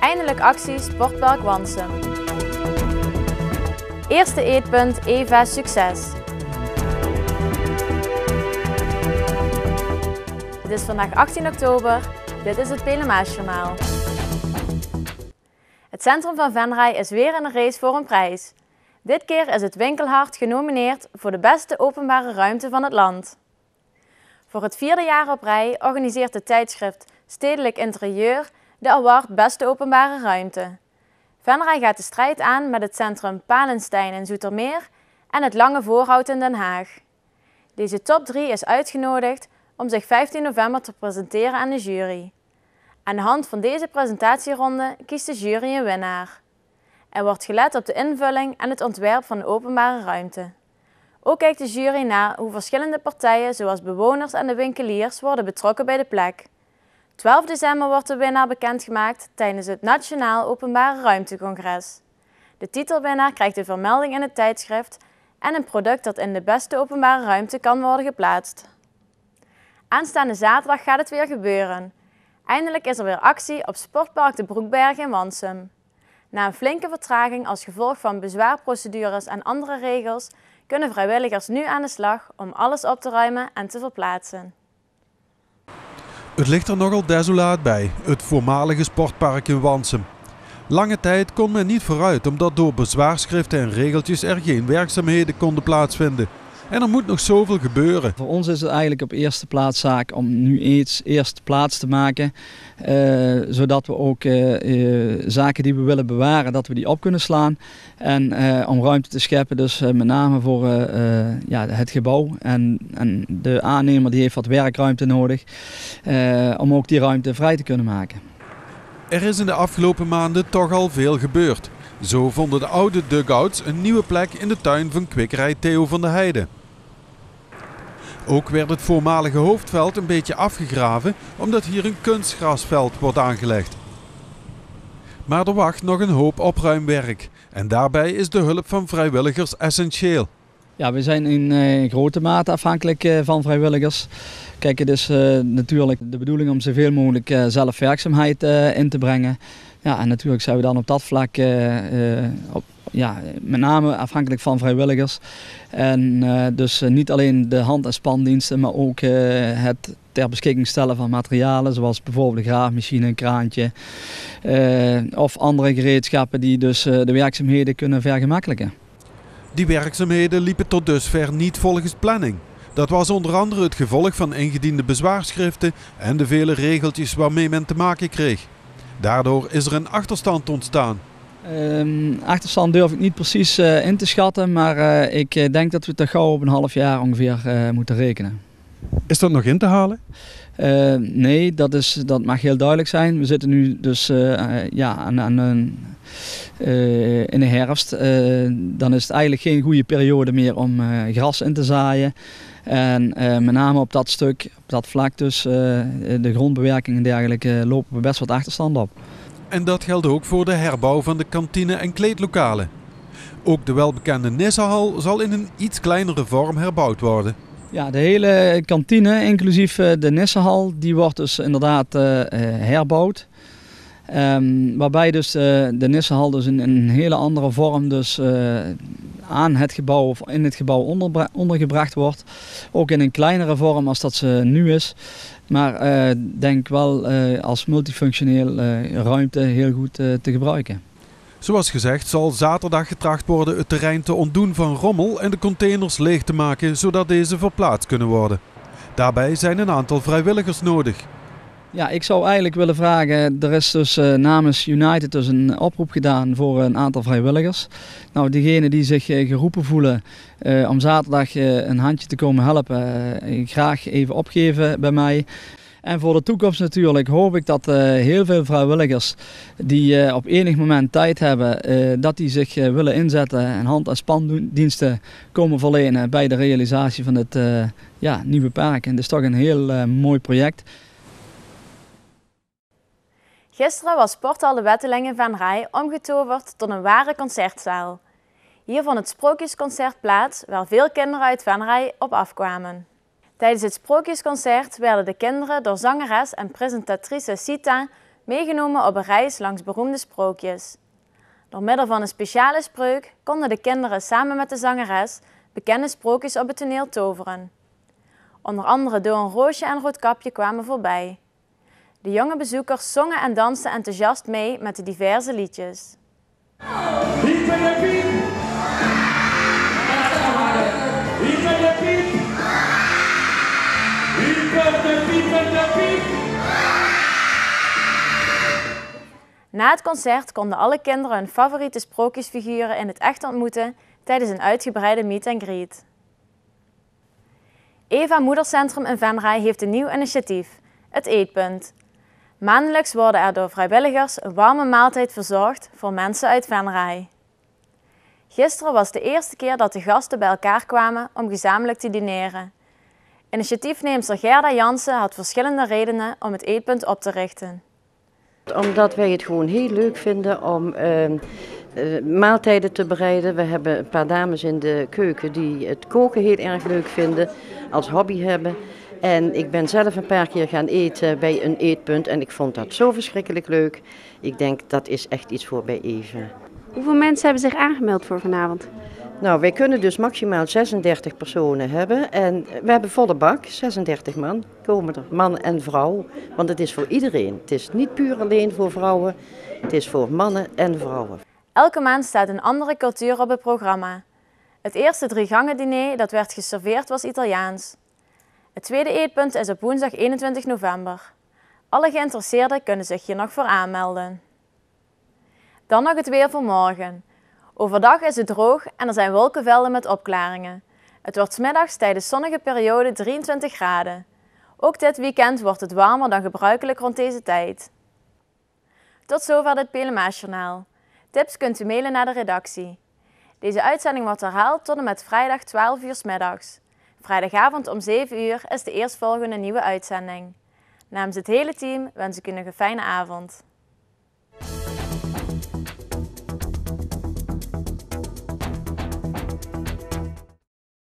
Eindelijk actie Sportpark Wansum. Eerste eetpunt Eva Succes. Het is vandaag 18 oktober. Dit is het Pelemaasjournaal. Het centrum van Venray is weer in de race voor een prijs. Dit keer is het Winkelhart genomineerd voor de beste openbare ruimte van het land. Voor het 4e jaar op rij organiseert het tijdschrift Stedelijk Interieur de award Beste Openbare Ruimte. Venray gaat de strijd aan met het centrum Palenstein in Zoetermeer en het Lange Voorhout in Den Haag. Deze top 3 is uitgenodigd om zich 15 november te presenteren aan de jury. Aan de hand van deze presentatieronde kiest de jury een winnaar. Er wordt gelet op de invulling en het ontwerp van de openbare ruimte. Ook kijkt de jury naar hoe verschillende partijen zoals bewoners en de winkeliers worden betrokken bij de plek. 12 december wordt de winnaar bekendgemaakt tijdens het Nationaal Openbare Ruimtecongres. De titelwinnaar krijgt een vermelding in het tijdschrift en een product dat in de beste openbare ruimte kan worden geplaatst. Aanstaande zaterdag gaat het weer gebeuren. Eindelijk is er weer actie op Sportpark de Broekberg in Wansum. Na een flinke vertraging als gevolg van bezwaarprocedures en andere regels kunnen vrijwilligers nu aan de slag om alles op te ruimen en te verplaatsen. Het ligt er nogal desolaat bij, het voormalige sportpark in Wansum. Lange tijd kon men niet vooruit omdat door bezwaarschriften en regeltjes er geen werkzaamheden konden plaatsvinden. En er moet nog zoveel gebeuren. Voor ons is het eigenlijk op eerste plaats zaak om nu eerst plaats te maken. Zodat we ook zaken die we willen bewaren, dat we die op kunnen slaan. En om ruimte te scheppen, dus met name voor het gebouw. En de aannemer die heeft wat werkruimte nodig. Om ook die ruimte vrij te kunnen maken. Er is in de afgelopen maanden toch al veel gebeurd. Zo vonden de oude dugouts een nieuwe plek in de tuin van kwikkerij Theo van de Heide. Ook werd het voormalige hoofdveld een beetje afgegraven omdat hier een kunstgrasveld wordt aangelegd. Maar er wacht nog een hoop opruimwerk en daarbij is de hulp van vrijwilligers essentieel. Ja, we zijn in grote mate afhankelijk van vrijwilligers. Kijk, het is natuurlijk de bedoeling om zoveel mogelijk zelfwerkzaamheid in te brengen. Ja, en natuurlijk zijn we dan op dat vlak met name afhankelijk van vrijwilligers. En dus niet alleen de hand- en spandiensten, maar ook het ter beschikking stellen van materialen, zoals bijvoorbeeld een graafmachine, een kraantje of andere gereedschappen die dus de werkzaamheden kunnen vergemakkelijken. Die werkzaamheden liepen tot dusver niet volgens planning. Dat was onder andere het gevolg van ingediende bezwaarschriften en de vele regeltjes waarmee men te maken kreeg. Daardoor is er een achterstand ontstaan. Achterstand durf ik niet precies in te schatten, maar ik denk dat we toch gauw op een half jaar ongeveer moeten rekenen. Is dat nog in te halen? Nee, dat mag heel duidelijk zijn. We zitten nu dus in de herfst. Dan is het eigenlijk geen goede periode meer om gras in te zaaien. En met name op dat stuk, op dat vlak dus, de grondbewerking en dergelijke, lopen we best wat achterstand op. En dat geldt ook voor de herbouw van de kantine en kleedlokalen. Ook de welbekende Nissehal zal in een iets kleinere vorm herbouwd worden. Ja, de hele kantine, inclusief de Nissehal, die wordt dus inderdaad herbouwd. Waarbij dus de Nissehal dus in een hele andere vorm dus, aan het gebouw of in het gebouw ondergebracht wordt. Ook in een kleinere vorm als dat ze nu is. Maar denk wel als multifunctioneel ruimte heel goed te gebruiken. Zoals gezegd zal zaterdag getracht worden het terrein te ontdoen van rommel en de containers leeg te maken zodat deze verplaatst kunnen worden. Daarbij zijn een aantal vrijwilligers nodig. Ja, ik zou eigenlijk willen vragen, er is dus namens United dus een oproep gedaan voor een aantal vrijwilligers. Nou, diegenen die zich geroepen voelen om zaterdag een handje te komen helpen, graag even opgeven bij mij. En voor de toekomst natuurlijk hoop ik dat heel veel vrijwilligers die op enig moment tijd hebben, dat die zich willen inzetten en hand- en spandiensten komen verlenen bij de realisatie van het nieuwe park. En dat is toch een heel mooi project. Gisteren was Sporthal de Wetteling in Venray omgetoverd tot een ware concertzaal. Hier vond het Sprookjesconcert plaats, waar veel kinderen uit Venray op afkwamen. Tijdens het Sprookjesconcert werden de kinderen door zangeres en presentatrice Sita meegenomen op een reis langs beroemde sprookjes. Door middel van een speciale spreuk konden de kinderen samen met de zangeres bekende sprookjes op het toneel toveren. Onder andere Doornroosje en Roodkapje kwamen voorbij. De jonge bezoekers zongen en dansten enthousiast mee met de diverse liedjes. Piep en de piep! Piep en de piep! Piep en de piep en de piep! Na het concert konden alle kinderen hun favoriete sprookjesfiguren in het echt ontmoeten tijdens een uitgebreide meet and greet. Eva Moedercentrum in Venray heeft een nieuw initiatief, het Eetpunt. Maandelijks worden er door vrijwilligers een warme maaltijd verzorgd voor mensen uit Venray. Gisteren was de eerste keer dat de gasten bij elkaar kwamen om gezamenlijk te dineren. Initiatiefneemster Gerda Jansen had verschillende redenen om het Eetpunt op te richten. Omdat wij het gewoon heel leuk vinden om maaltijden te bereiden. We hebben een paar dames in de keuken die het koken heel erg leuk vinden, als hobby hebben. En ik ben zelf een paar keer gaan eten bij een eetpunt en ik vond dat zo verschrikkelijk leuk. Ik denk dat is echt iets voor bij Eva. Hoeveel mensen hebben zich aangemeld voor vanavond? Nou, wij kunnen dus maximaal 36 personen hebben en we hebben volle bak, 36 man komen er, man en vrouw. Want het is voor iedereen, het is niet puur alleen voor vrouwen, het is voor mannen en vrouwen. Elke maand staat een andere cultuur op het programma. Het eerste 3-gangen diner dat werd geserveerd was Italiaans. Het tweede eetpunt is op woensdag 21 november. Alle geïnteresseerden kunnen zich hier nog voor aanmelden. Dan nog het weer voor morgen. Overdag is het droog en er zijn wolkenvelden met opklaringen. Het wordt 's middags tijdens zonnige periode 23 graden. Ook dit weekend wordt het warmer dan gebruikelijk rond deze tijd. Tot zover dit PLMA-journaal. Tips kunt u mailen naar de redactie. Deze uitzending wordt herhaald tot en met vrijdag 12 uur 's middags. Vrijdagavond om 7 uur is de eerstvolgende nieuwe uitzending. Namens het hele team wens ik u nog een fijne avond.